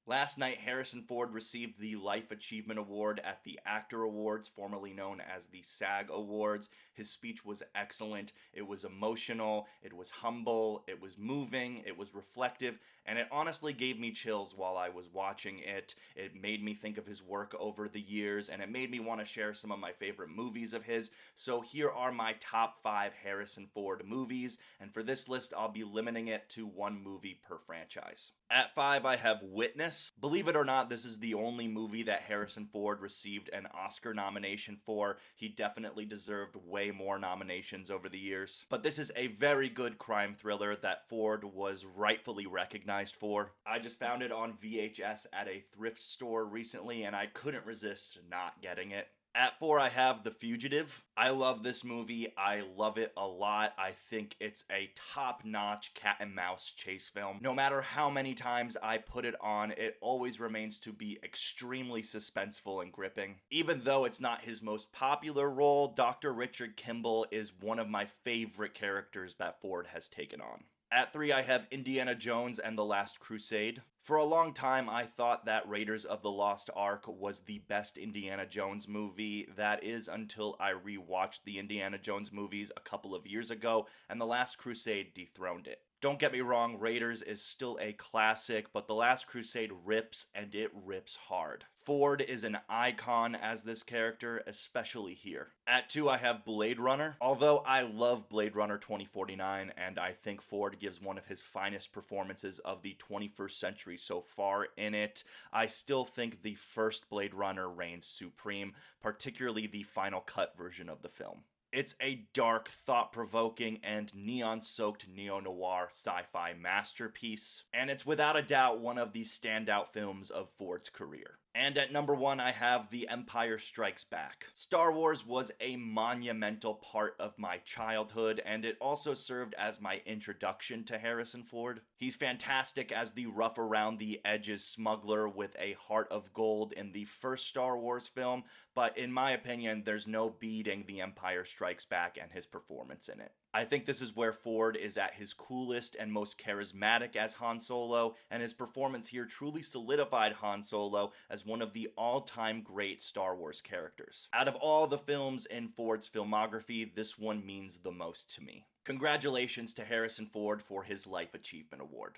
Last night, Harrison Ford received the Life Achievement Award at the Actor Awards, formerly known as the SAG Awards. His speech was excellent. It was emotional, it was humble, it was moving, it was reflective, and it honestly gave me chills while I was watching it. It made me think of his work over the years, and it made me want to share some of my favorite movies of his. So here are my top 5 Harrison Ford movies, and for this list, I'll be limiting it to one movie per franchise. At 5, I have Witness. Believe it or not, this is the only movie that Harrison Ford received an Oscar nomination for. He definitely deserved way more nominations over the years. But this is a very good crime thriller that Ford was rightfully recognized for. I just found it on VHS at a thrift store recently, and I couldn't resist not getting it. At 4, I have The Fugitive. I love this movie. I love it a lot. I think it's a top notch cat and mouse chase film. No matter how many times I put it on, it always remains to be extremely suspenseful and gripping. Even though it's not his most popular role, Dr. Richard Kimball is one of my favorite characters that Ford has taken on. At 3, I have Indiana Jones and the Last Crusade. For a long time, I thought that Raiders of the Lost Ark was the best Indiana Jones movie. That is until I rewatched the Indiana Jones movies a couple of years ago, and The Last Crusade dethroned it. Don't get me wrong, Raiders is still a classic, but The Last Crusade rips, and it rips hard. Ford is an icon as this character, especially here. At 2, I have Blade Runner. Although I love Blade Runner 2049, and I think Ford gives one of his finest performances of the 21st century so far in it, I still think the first Blade Runner reigns supreme, particularly the final cut version of the film. It's a dark, thought provoking, and neon soaked neo noir sci fi masterpiece, and it's without a doubt one of the standout films of Ford's career. And at number 1, I have The Empire Strikes Back. Star Wars was a monumental part of my childhood, and it also served as my introduction to Harrison Ford. He's fantastic as the rough around the edges smuggler with a heart of gold in the first Star Wars film, but in my opinion, there's no beating The Empire Strikes Back and his performance in it. I think this is where Ford is at his coolest and most charismatic as Han Solo, and his performance here truly solidified Han Solo as one of the all-time great Star Wars characters. Out of all the films in Ford's filmography, this one means the most to me. Congratulations to Harrison Ford for his Life Achievement Award.